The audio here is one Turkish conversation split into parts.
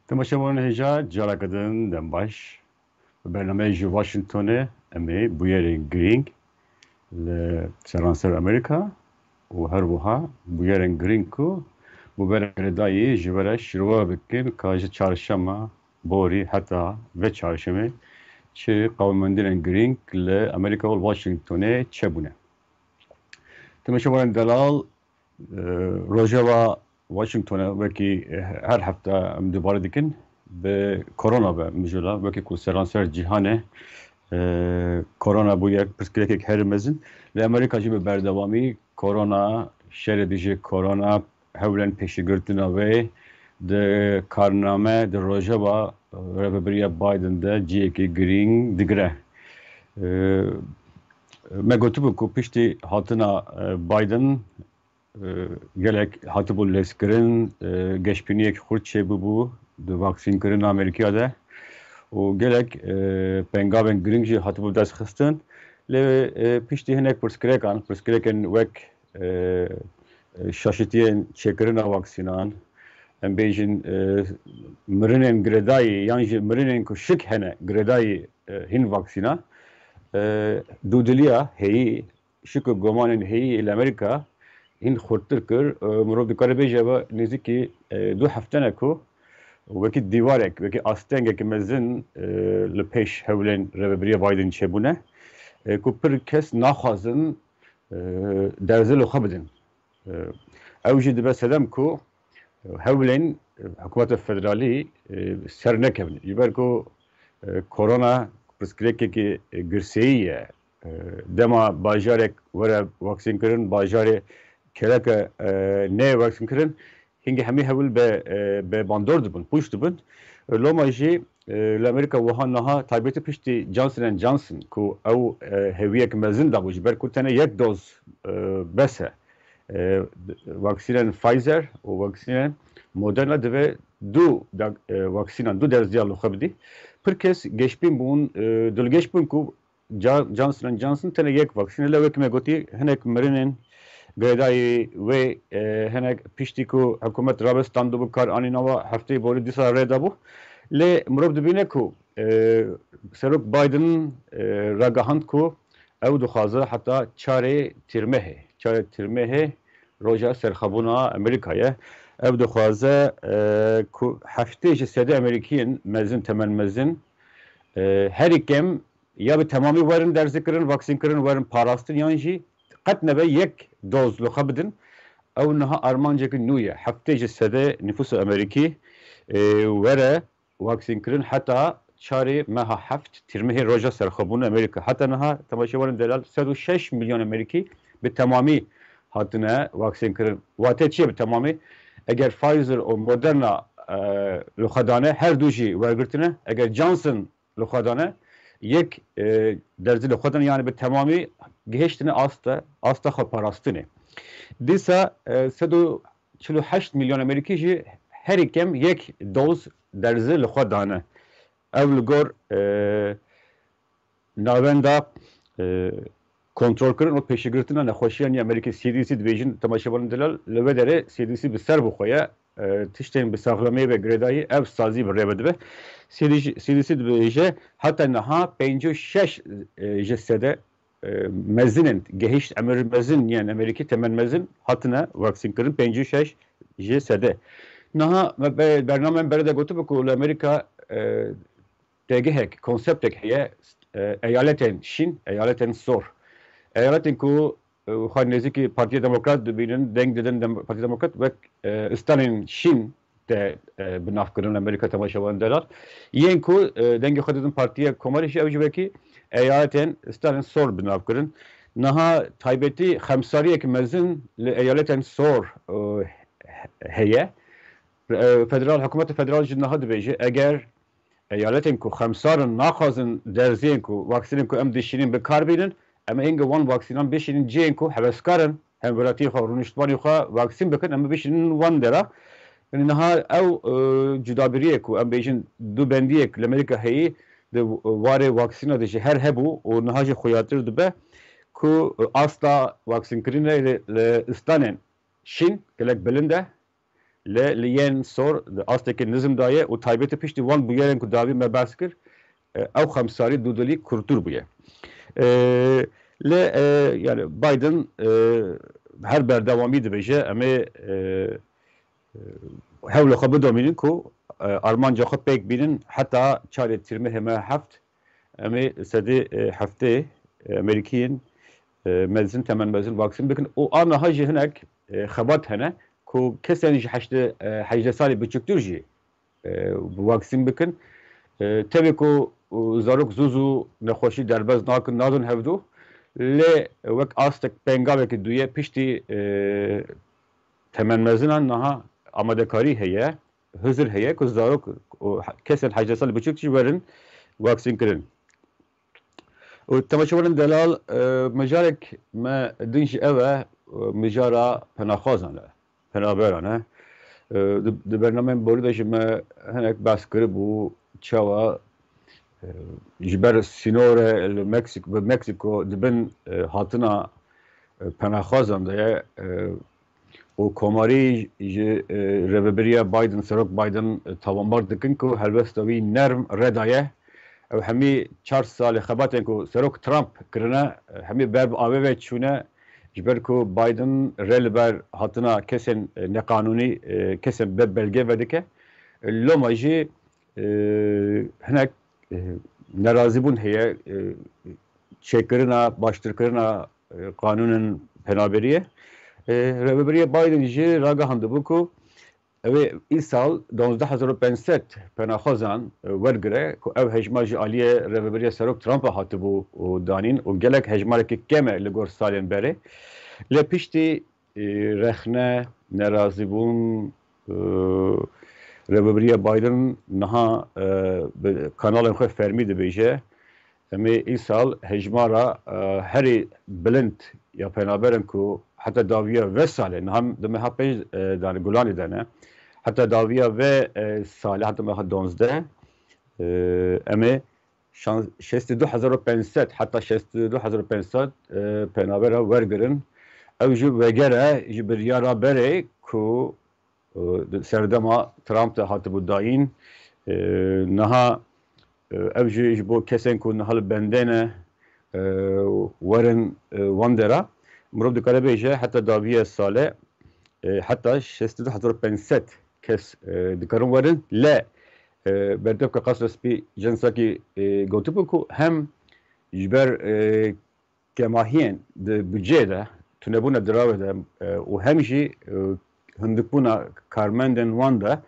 تماشاوان هجا جارا کدن دم باش برنامه جو واشنطنه امی بویرین گرینگ لسرانسر امریکا و هر وها بویرین گرینگ کو بویرین دایی جوره شروع بکن کاج چارشما بوری حتی و چارشمه چه قوانمندین گرینگ لامریکا و واشنطنه چه بونه تماشاوان دلال روجوا واشنطن وکی هر هفته دوباره دیکن به کرونا به مجلا وکی کو سرانسر جهانه کرونا بو یک پرسکریک هر مزن لامریکا جی به بردوامی کرونا شر دیجی کرونا هولن پیشگرتنا و د کارنامه د روجوا رهبری بایدن ده جی کی گرین دیگره me gotibu ku piştî hatina Biden gelek hatibû lêzkirin geşbîniyek xurt çêbûbû di vaksînkirina Amerîkaya de û gelek pengavên giring jî hatibû destxistin lê piştî hinek pirsgirêkên wek şaşîtiyên çêkirina vaksînan em bêjin mirinên girêdayî yan jî mirinên ku şik hene girêdayî hin vaksîna دودلیا هی شکو گمان هی الامریکا این خورتر کر مرو بکاره بیجه و نزدیکی دو هفته نکو وکی دیوارک وکی آستنگ که مزن لپیش هولن رهبری بایدن چبونه کو پر کس نخوازن درزل خبدن اوجی دبه سلام کو هولن حکومت فدرالی سر نکبن یبر کو کرونا پرسکریکی گرسیه دما باجارک وره واکسین کردن باجاره کلک نه واکسین کردن هنگی همی هول به باندور دبن پوش دبن لوما جی لامریکا وها نها تایبت پشتی جانسون اند جانسون کو او هویک مزن دابوج بر کو تنه یک دوز بسه واکسین فایزر و واکسین مودرنا دوه دو واکسینان دو درز دیالو خبدی Herkes geçbin bun, dil geçbin ku Johnson & Johnson tane yek vaksine levek me goti henek merinin gayday ve henek pişti ku hükümet Arabistan bu kar aninava haftayı bori disa reda bu le murab dibine ku serok Biden ragahand ku ev duxaza hatta çare tirmehe roja serxabuna Amerika'ya ev dixwaze ku heftê ji sedê Amerîkiyên mezin temel mezin herî kem ya bi temamî werin derzikirin vaksînkirin werin parastin yan jî qet nebe yek doz li xwe bidin ew niha armancekî nû ye heftê ji sedê nüfusa Amerîkî were vaksînkirin heta çarê meha heft tirmehê roja serxwebûna Amerîka heta niha temaşevanên delal 106 milyon Amerîkî bi temamî hatine vaksînkirin watê çi ye bi temamî eğer Pfizer و Moderna لخدانه her دو جی ورگرتنه eğer Johnson لخدانه یک درزی لخدانه yani به تمامی گهشتنه asta خپاراستنه دیسا 148 milyon Ameriki جی her ikem یک دوز درزی لخدانه اول گور ناوندا kontrol kırın o peşigirtine nexweşiyan Amerika CDC dibêjin temaşevanên delal li ve derê CDC bi ser bixweya tiştên bi saxlemeyê ve girêdayî ev sazî bi rê bidibe CDC dibêje heta niha 56 ji sedê mezinên gehîşt emir mezin yani Amerîkî temel mezin hatine vaksînkirin 56 ji sedê niha bername bere de gotibe ku li Amerîka degehek konseptek heye eyaletên şîn eyaletên sor eyaletin ku xwe nêzîkî Partiya Demokrat dibînin deng didin Partiya Demokrat wek Stalin Şîn de bi navkirin Amerîka temaşevan delal yên ku dengê xwe didin Partiya Komarî jî ew jî wekî eyaletin Stalin Sor bi navkirin niha taybetî xemsariyek mezin li eyaletên sor heye federal hikûmeta federal jî niha dibêje eger eyaletên ku xemsarin naxwazin derziyên ku vaksînên ku em dişînin bi kar bînin em hênge wan vaksînan bişînin ciyên ku heveskarin hembiratiyê xwe rûniştvanî xwe vaksîn bikin em bişînin wan dera niha ew cudabiriyê ku em bêjin du bendiyek li Amerîka heyî di warê vaksîna de jî her hebû û niha jî xuyatir dibe ku asla vaksînkirinê li stanên Şîn gelek bilind e لين صور أصلك النظم داية وتايبت بيش دوان بيارن كدابي ما باسكر أو خمساري دودلي كورتور بيه ل يعني بايدن هر بردوامی دبیجه اما حول خبر دومینن کو آلمانجا خود پیک بینن حتی چهار ترمه همه هفت اما سده هفته امریکیین مزن تمن مزن واکسین بکن او آن هاجی هنک خبات هنه کو کسی نیش هجده سالی بچکتر جی واکسین بکن تبی کو زاروک زوزو نخوشی درباز ناکن نادون هفدو لی وک آستک پنگاوه که دویه پشتی تمن مزنان نها آماده کاری هیه حضر هیه که زاروک کسی هجده سالی بچکتر ورن واکسین کرن و تماشاورن دلال مجارك ما دنش اوه مجارا پناخوازانه پنابرانه ده برنامه بوردش ما هناك بس کربو چاوا جبر سینور المکسیک به مکسیکو دبن هاتنا پناخوازان ده و کماری رهبری بایدن سرک بایدن توانبار دکن که هلوستوی نرم ردایه و همی 4 سال خباتن کو سروک ترامپ کرنا همی برب آوه چونه جبر کو بایدن رل بر هاتنا کسن نقانونی کسن به بلگه ودکه لما جی هناك نرازی بون هیه چکرنا باشتر کرنا قانون پنابریه رهبری بایدن جی راگه هنده بو کو اوه این سال 12500 پناخوازان ورگره که او هجماج عالیه رهبری سروک ترامپ هاته بو و دانین و گلک هجماره که کمه لگور سالین بره لی پیشتی رخنه نرازی بون رهبری بایدن نها به کانال خواه فرمی ده بیجه اما این سال هجماره هری بلند یا پنابرن که حتی داویه و ساله نهم دمه ها پیش دانه گلانی دانه حتی داویه و ساله حتی ما 12 اما 62500 حتی 62500 پنابره ورگرن او جو وگره جو بریارا بره که سردما ترامپ ده حتی بوداین نها او جو بو کسین که نحال بندینه ورن واندرا مرود دکاره بیجه حتی داویه ساله حتی 62500 کس دکارون ورن لا بردب که قصر سپی جنسا کی گوتو بکو هم جبر کماهین ده بجه ده تونبونه دراوه ده و همیشی هندکبونا کارمندن وان ده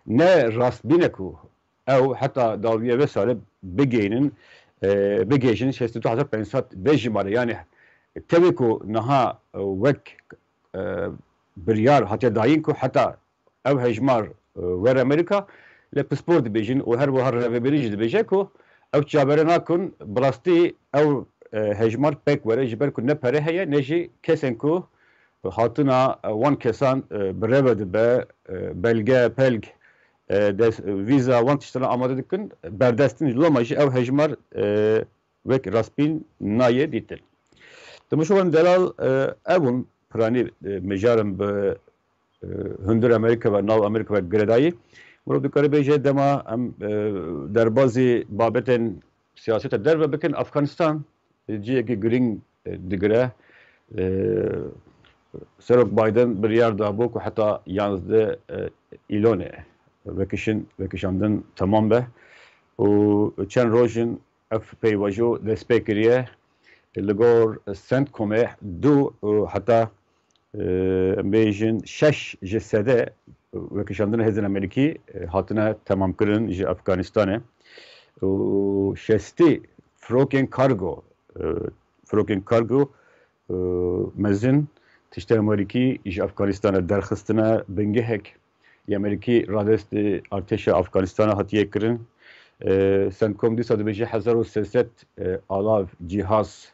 نه راست بینه کو او حتی داویه و ساله بگینن بگیشن 62500 بجماره یعنی تبي كو نها وك بريار حتى داين كو حتى او هجمار ور امريكا لبسبورت بيجن وهر وهر بريج بيجكو او تشابرنا كن بلاستي او هجمار بيك ور جبر كن نبره هي نجي كسنكو هاتنا وان كسان بريفد به بلغه بلغ دس فيزا وان تشتنا اماده دكن بردستن لوماجي او هجمار وك راسبين نايه ديتل تمشون دلال اون پرانی مجارم به هندر امریکا و ناو امریکا و گردایی مرد دکاره بیجه دما در بازی بابتن سیاست در و بکن افغانستان جیه که گرینگ دگره سرک بایدن بریار دابو که حتی 11 ایلونه وکشاندن تمام به و چند روزن اف پیواجو دست پیکریه لگور سنت کومه دو حتی بیشن 6 جسده وکشاندن هزن امریکی هاتنه تمام کردن جه افغانستانه و شستی فروکن کارگو مزن تشت امریکی جه افغانستانه درخستنه بنگه هک امریکی رادست ارتش افغانستانه هاتیه کردن سنت کوم دی ساده بیشه 1300 آلاف جهاز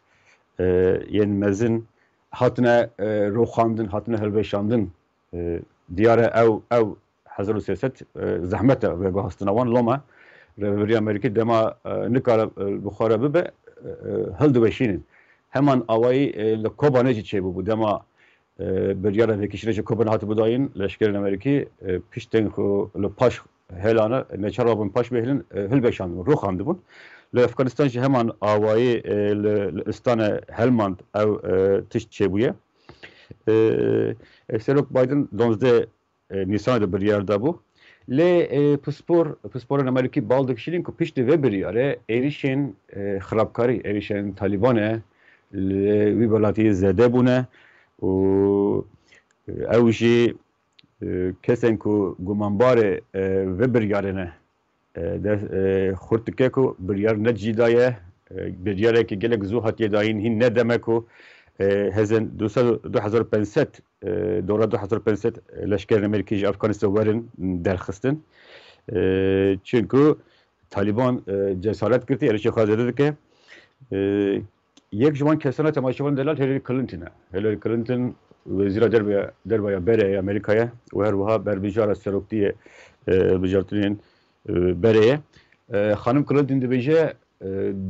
yen mezin hatine roxandın, hatine helbeşandın diyare ev 1300 zahmete ve gahastinavan loma reveri Amerika dema nikara bukhara bibe hildu beşinin hemen avayı le kobaneci çebu bu dema biryara vekişine Kopenhag hatı budayın leşkerin Ameriki pişten ku le paş helana neçarabın paş behlin hilbeşan ruhandı bun. Le Afganistan ji hemen avayı le istane Helmand ev tiş çebuye. Serok Biden 12 Nisan'da bir yerde bu. Le pisporun Ameriki baldık şirin ku pişti ve bir yere erişen xarabkari erişen Taliban'e le vibalati zede bune و او جی کسین کو گمانباره و بریارنه خورتکه کو بریار نجیدایه بریاره که گلک زو هاتیه داین هین ندمه کو هزن 2500 دوره 2500 لشکر امریکی جی افغانستان ورن درخستن چونکو طالبان جسارت کرتی ارشی خوازده که یک جوان کسانه تماشاوان دلال هیلاری کلینتونه. هیلاری کلینتون وزیر درباره بره امریکایه و هر وها بر بجار سرکتی بجارتنین بره. خانم کلینتون دیجه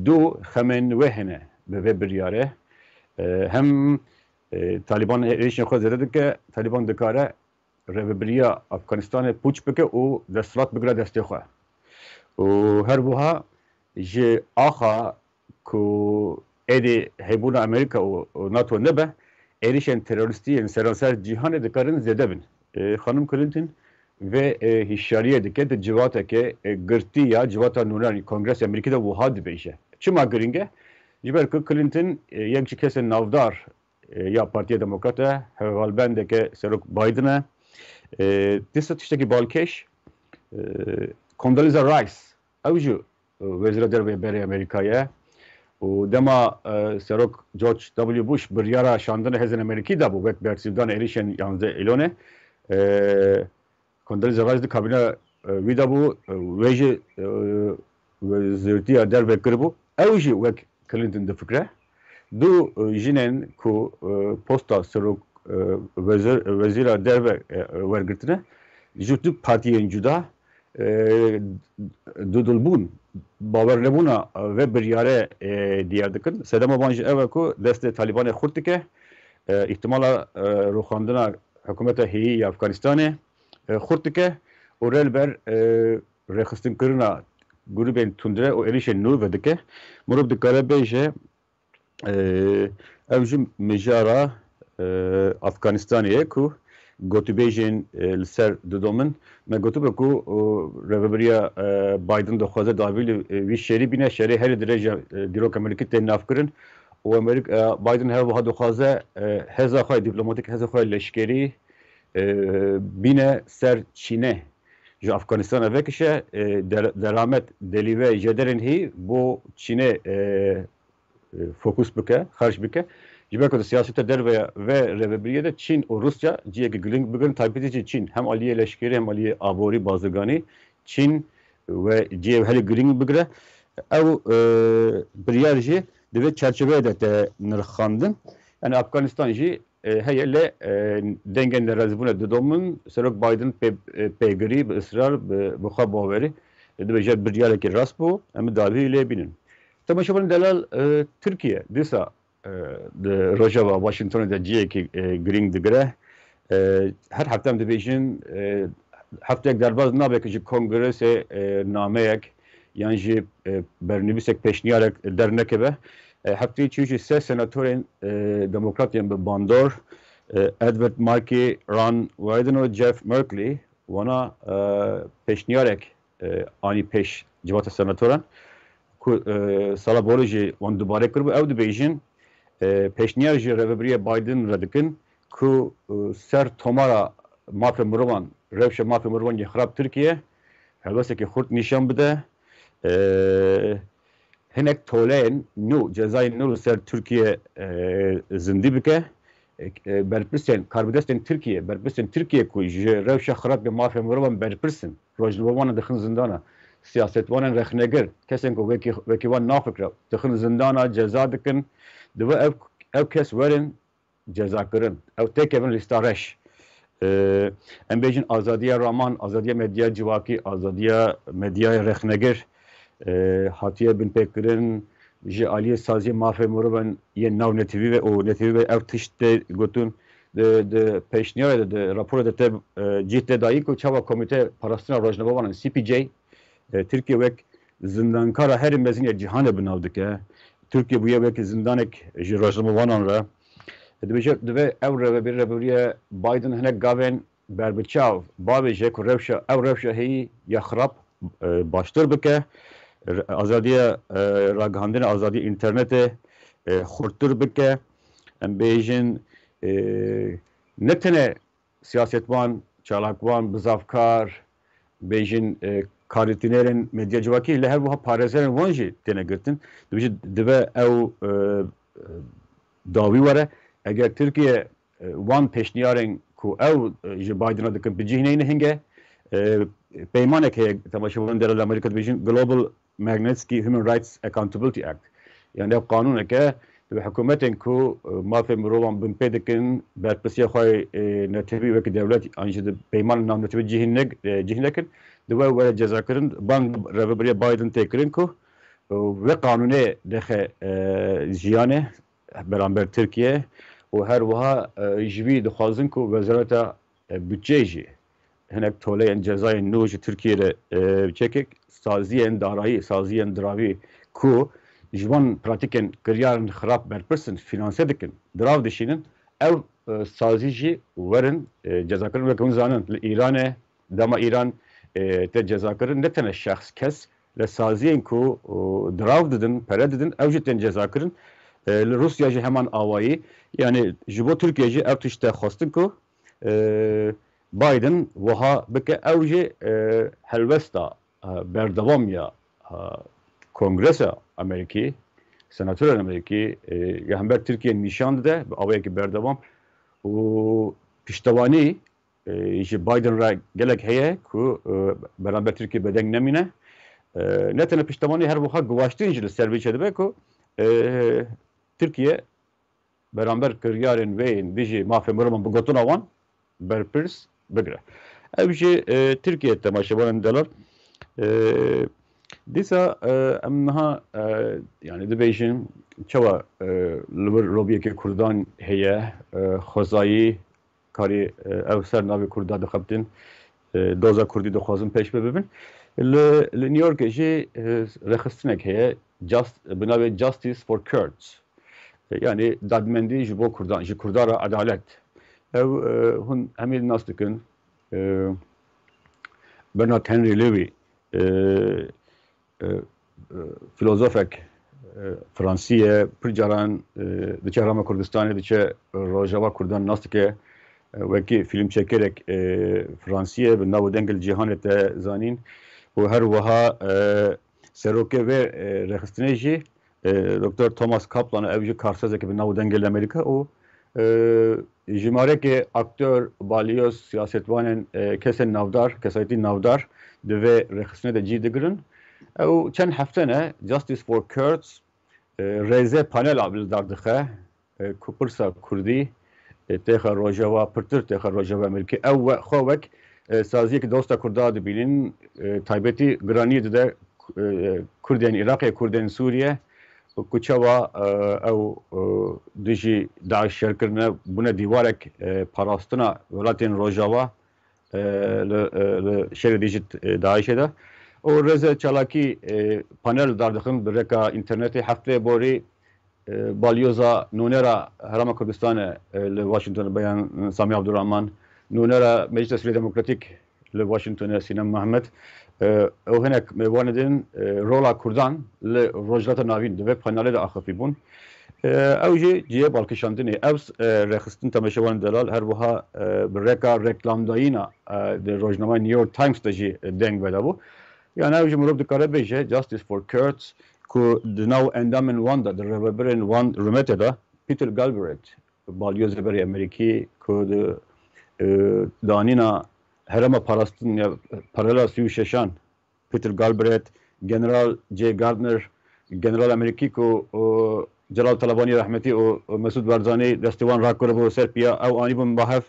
دو خمن وهنه به بریاره. هم طالبان ریشن خود زده که طالبان دکاره رهبری افغانستان پوچ بکه و دستلات بگیره دسته خواه. و هر وها جه آخا کو edi hebuna Amerika o NATO nebe erişen teröristiyen seranser cihanı dikarin zedebin. Hanım Clinton ve hişyariye dike de civatake gırti ya civata nunani Kongres Amerika'da vuhad beyşe. Çima gringe? Ciberku Clinton yekçi kesen navdar ya Partiye Demokrata hevalbendeke Serok Biden'a disa tişteki balkeş Condoleezza Rice avcı vezir derbe bere Amerika'ya و دما سرک جورج دبلیو بوش بریارا شاندن هزن امریکی دا بو وک برسیدان اریشن 11 ایلونه کندلیزا رایز دی کابینه ویدا بو ویجی وزیرتی در وکر بو اوجی وک کلینتون دی فکره دو جنن کو پوستا سرک وزیر در ورگرتنه جوتو پارتیین جدا دودلبون باور nebuna ve bir yere diğer dikin. Sedem Abancı evvelku deste Taliban'e kurtike ihtimala ruhandına hükümete hiyi Afganistan'e kurtike orel ber rekhistin kırına gruben tundre o erişen nur vedike murub dikare beje evjim mejara Afganistan'e ku گوتوبیجین لسر دومن ما گوتوبه کو رهبری بایدن دخوازه داویل وی شری بینه شری هر درجه دیروک امریکا تناف کرن و امریکا بایدن هر وها دخوازه هزا خواهی دیپلماتیک هزا خواهی لشکری بینه سر چینه جو افغانستان وکشه درامت دلیوه جدرن هی بو چینه fokus bike, karşı bike. Cibeko siyasete derve ve reveberiye de Çin o Rusya ciye gülün bugün tabi edici Çin hem aliye leşkeri hem aliye abori bazıgani Çin ve ciye hali gülün bugüre ev biriyerci deve çerçevede de nırkhandın. Yani Afganistan'cı heyelle dengen razibune dedomun Serok Biden peygiri ısrar bu haberi deve biriyerki raspo hem davi ile binin. Tamaşabanın delal Türkiye disa Rojava Washington'da ciye ki green digre her haftam dibijin haftek derbaz nabek kongrese nameyek yani bernibisek peşniyarek dernekebe haftayı çünkü ses senatörün demokratyen bir bandor Edward Markey, Ron Wyden ve Jeff Merkley ona peşniyarek ani peş civata senatörün sala boloji on dubare kurbu ev dibijin peşniyarji reveberiye Biden radikin ku ser tomara mafya murvan revşe mafya murvan ye xarab Türkiye helbese ki xurt nişan bide hinek toleyen nu cezayın nu ser Türkiye zindi bike berpirsen karbidesten Türkiye berpirsen Türkiye ku revşe xarab ye mafya murvan berpirsin rojnuvana dixin zindana siyasetvanın rexneger kesen ku veki van nafikra dixin zindana ceza dikin dive ev kes verin ceza kırın ev tek evin listareş em bejin azadiya raman azadiya medya civaki azadiya medya rexneger hatiye bin pekirin ji aliye sazi mafe murban ye nav netivi ve o netivi ve ev tişte gotun de peşniyar de rapor de te ciddi dahi ku çava komite parastina rojnavavan CPJ Türkiye vek zindankara her mezin cihane binavdik ya Türkiye bu vek zindanek ji rojnavavan ra dve evre bir reburiye Biden hinek gaven berbiçav babêje ku rewşa ew rewşa heyî ya xirab baştir bike azadiya ragihandina azadiya internetê xurttir bike em bêjin ne tene siyasetvan çalakvan bizavkar bêjin karîtînerên medyacivakî li her wiha parêzerên wan jî têne girtin dibe ew dawî were eger Tirkiye wan pêşniyarên ku ew ji Biden'a dikin bi cîhneyî hinge peymanek heye temaşevan derê li Amerîka dibêjin Global Magnitsky Human Rights Accountability Act yani ev qanûneke bi hikûmetên ku mafê mirovan bin pê dikin berpirsiya xwe netewî wekî devlet an jî di peymanên navnetewî cîhîn nekin dibe were cezakirin bang reveberiya Biden tê kirin ku ve qanûnê dexe jiyanê beramber Tirkiye û her wiha ji wî dixwazin ku wezareta bütçeyê jî hinek toleyên cezayên nû ji Tirkiyeyê re çekek saziyên darayî saziyên diravî ku ji wan pratikên kiryarên xirab berpirsin finanse dikin dirav dişînin ew sazî jî werin cezakirin wek hûn zanin li Îranê dema Îran te cezakirin ne tene şexs kes li saziyên ku dirav didin pere didin ew jî tên cezakirin li Rusya jî heman awayî yani ji bo Tirkiye jî ev tişt te xwastin ku Biden wiha bike ew jî helbesta berdewamiya Kongresa Amerîkî Senatörên Amerîkî ya hember Tirkiye nîşan dide bi awayekî berdewam û piştewanî ji Biden re gelek heye ku beraber Tirkiye bedeng nemîne ne tene piştewanî her wiha guvaştîn jî li ser vê çedibe ku Tirkiye beraber kiryarên wê dijî mafê mirovan bi gotina wan berpirs bigire. Ev jî Tirkiye temaşevanên delar dîsa em niha yani dibêjin çawa li vir robiyekê Kurdan heye xwezayî karî ew ser navê Kurda dixebtin doza Kurdî dixwazin pêş bibin li New Yorkê jî rexistinek heye bi navê Justice for Kurds yani dadmendî ji bo Kurdan ji Kurdara adalet ew hûn hemî nas dikin Bernard Henry Levy filozofek Fransî pir caran diçe Herêma Kurdistanê diçe Rojava Kurdan nas dike wekî filmçekerek Fransî bi nav û dengê cîhanê te zanîn û her wiha serokê vê rexistinê jî Dr. Thomas Kaplan ew jî karsezekî bi nav û dengê li Amerîka û jimarekê aktör balyoz siyasetvanên kesên navdar kesayetî navdar di vê rexistinê de cî digirin ew çend hefte ne Justice for Kurds rêze panela bilizdar dixe ku pirsa Kurdî têxa Rojava pirtir têxa Rojava Amerîkî ew xwe wek saziyekî dosta Kurda dibînin taybetî giraniyê dide Kurdên Iraqê Kurdên Sûriye ku çawa ew dijî Daeş şerkirine bûne dîwarek parastina welatên Rojava li şerê dijî Daişê de û rêze çalakî panel dar dixin bi reka internetê hefteyê borî balyoza nûnera Herêma Kurdistanê li Washingtonê beyan Samî Abdurrahman nûnera Meclisa Sûriya Demokratîk li Washingtonê Sînem Mehmet ew hinek mêvanê din rola Kurdan li rojhilata navîn di vê panelê de axivî bûn ew jî ciyê balkişandinê ew rexistin temeşevanên delal her wiha bi reka reklamdayîna di rojnameyê New York Times de jî deng vedebû yani ew jî mirov dikare bêje Justice for Kurds ku di nav endamên wan de di rêveberên wan Rûmetê de Peter Galbraith balyozê berê Amerîkî ku di danîna Herêma parastin ya paralel sî û şeşan Peter Galbraith General J. Gardner General Amerîkî ku Celal Talabani rahmetî û Mesud Barzanî destîwan rakiribo ser piya ew anî bûn bahef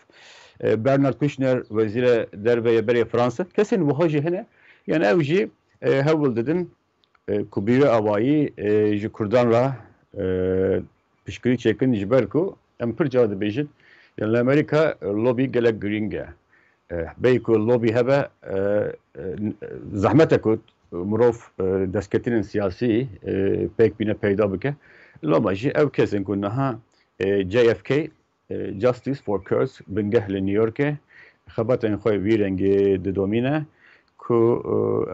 Bernard Kouchner wezîrê derveyê berê Fransa kesên wiha jî hene yani ew jî hewl didin ku bîrê awayî ji Kurdan re piştgirî çêkin ji ber ku em pir cara dibêjin Yani Amerika lobby gelek giringe. Beyku lobby hebe zahmete kut mrof desketinin siyasi pek bine peyda bike. Lomajı ev kesin kunnaha JFK Justice for Kurds bingeh li New York'e xebatên xwe vî rengê didomîne ku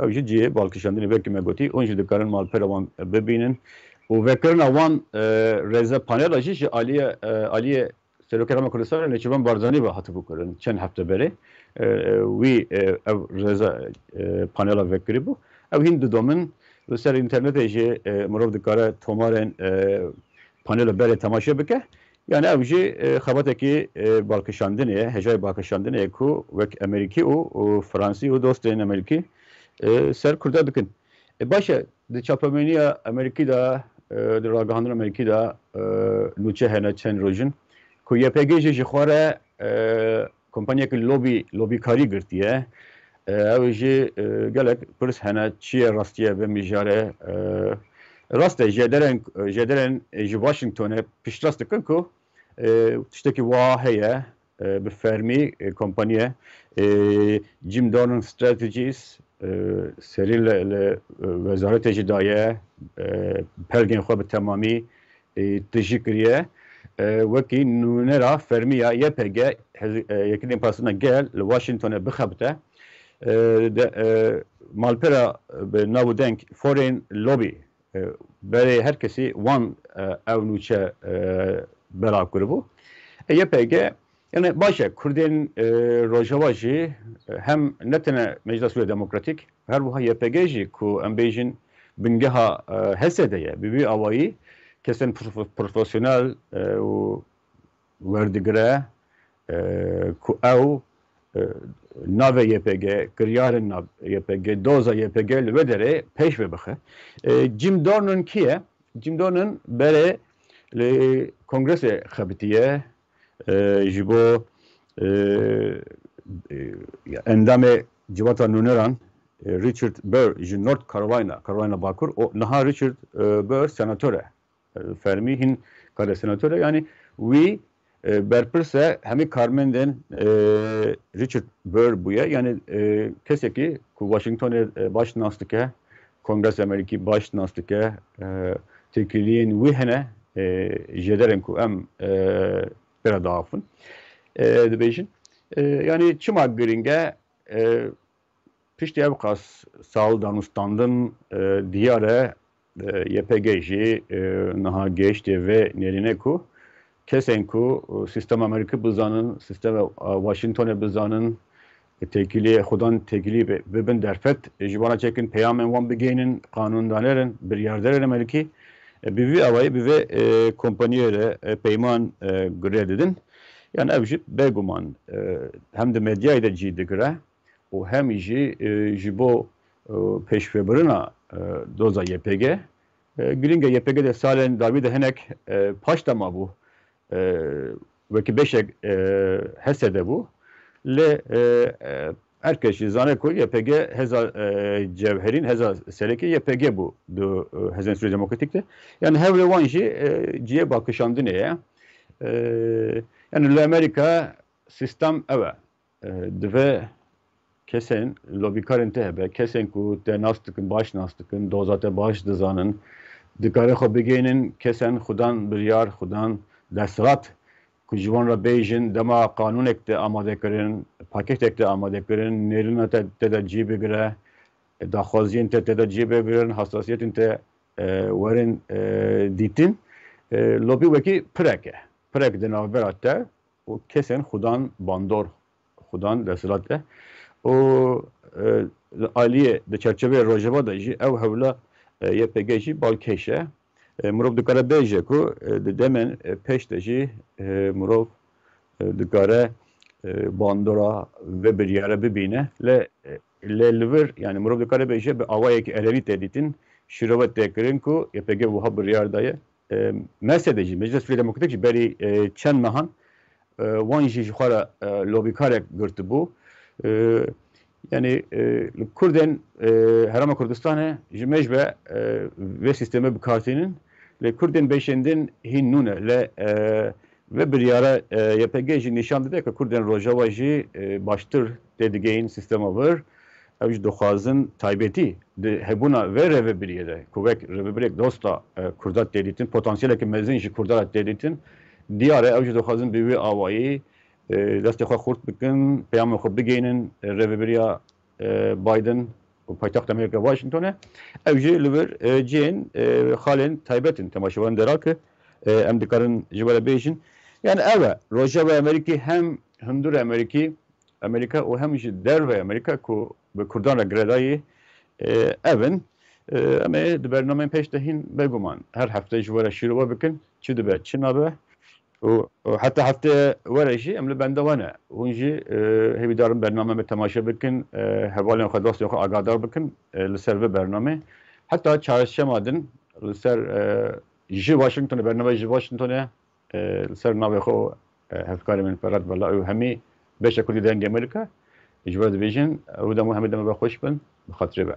ew jî ciyê balkişandinê vekî me gotî hûn jî dikarin malpera wan bibînin û vekirina wan rêze panela jî ji aliyê Serokkerema Kurdistanê Nêçîrvan Barzanî ve hatibû kirin çend hefte berê wî ev rêza panela vekirîbû ew hîn didomin li ser internetê jî mirov dikare tomarên panela berê temaşe bike. Yani ev jî xebatekî balkişandinê, hejayê balkişandinê ku wek Amerîkî û Fransî û dostên Amerîkî ser Kurda dikin. Baş e di çapemeniya Amerîkî da di ragihandina Amerîkî da nûçe hene çend rojin ku YPG jî ji xwe re kompanyekî lobîkarî girtiye. Ew jî gelek pirs hene çi ye rastiye ve mijare rast e jêderên ji Washingtonê piştrast dikin ku tiştekî wa heye bi fermî kompanyê Jim Dornan Strategies serî li wezaretê jî daye pelgên xwe bi temamî tijî kiriye wekî nûnera fermiya YPG Yekînên Parastina Gel li Washingtonê bixebite malpera bi nav û deng Foreign Lobby berê her kesî wan ew nûçe belav kiribû. YPG yani baş e Kurdên Rojava jî hem ne tene Meclisa Sûriya Demokratîk her wiha YPG jî ku em bêjin bingeha Hesedê ye bi vî awayî kesên profesyonel û werdigire ku ew navê YPG, kiryarên nav YPG, doza YPG li vê derê pêş ve bixe. Jim Dornan kî ye? Jim Dornan berê li Kongresê xebitiye ji bo endamê civata nûneran Richard Burr ji North Carolina Bakur o niha Richard Burr senatör e fermî hîn kare senatör e yani wî berpirse hemî karmendên Richard Burr bûye yani kesekî ku Washingtonê baş nas dike Kongresa Amerîkî baş nas dike têkiliyên wî hene jêderên ku em pera daxin dibêjin yani çima giringe piştî ev qas sal danûstandin diyare YPG jî niha gêştê vê nêrîne ku kesên ku sistema Amerîkî bizanin sistema Washingtonê bizanin têkiliyê xudan têkilî bibin derfet ji wana çekin peyamên wan bigêhnin qanûndanêrin biryarderên Amerîkî bi vî awayî bi vê kompanyê re peyman girê didin yani ev jî bêguman hem di medyayê de cî digire û hem jî ji bo pêşvebirina doza YPG giringe YPG de salên dawî de hinek paş da mabû wekî beşek Hesedê bû lê herkes jî zane ku YPG heza cevherîn heza serekî YPG bû di Hezên Sûriya Demokratîk de yani hevlê wan jî ciyê bakişandinê ye yani li Amerîka sistem ew e divê kesên lobîkarên te hebe kesên ku te nas dikin baş nas dikin doza te baş dizanin dikare xwe bigêhnin kesên xudan biryar xudan desthilat ku ji wan re bêjin dema qanûnek te amade kirin pakêtek te amade kirin nêrîna te de cî bigire daxwaziyên te de cî bigirin hassasiyetên te werin dîtin lobî wekî pirek di navbera te û kesên xudan bandor xudan desthilat e û aliyê di çerçeveyê Rojava de jî ew hewla YPG jî balkêş e mirov dikare bêje ku di demên pêş de jî mirov dikare bandora ve biryare bibîne lê li vir yani mirov dikare bêje bi awayekî elewî tê dîtin şîrovet tê kirin ku YPG wiha biryar daye Mersedê jî Meclisa Sûriya Demokratîk jî berî çend mehan wan jî ji xwe re lobîkarek girtibû yani Kurdên Herêma Kurdistanê ji mêj ve vê sîstemê bikartînin lê Kurdên bêşendin hîn nûne lê ve bir yara YPG jî nîşan dide ku Kurdên Rojava jî baştir têdigehên sistema vir ew ji dixwazin taybetî di hebûna vê rêvebiriyê de ku wek rêvebirêk dosta Kurda tê dîtin potansiyeleke mezin ji Kurda tê dîtin diyar e ew jî dixwazin bi wê awayî destê xwe xurt bikin peyama xwe bigênin rêvebiriya Biden û paytexta Amerîka Washingtonê ew jî li vir cihên xalên taybetin temaşevan derake em dikarin ji we re bêjin yani ev e Rojava Amerîkî hem hundir Amerîka û hem jî derve Amerîka ku bi Kurdan re giredayî evin em ê di bernameyên pêş de hîn bêguman her hefte ji we re şîrova bikin çi dibe çi nabe û heta hefteyê were jî em li benda wan e hûn jî hêvî darin bername me temaşe bikin hevalên xwe dostên xwe agadar bikin li ser vê bername heta çarşema din li ser ji Washingtonê bername ji Washingtonê li ser navê xwe hevkarê min Ferhat Bela ew hemî beşa Kurdî dengê Amerîka ji we dibêjin ew demû hemî deme ve xweş bin bi xatirê be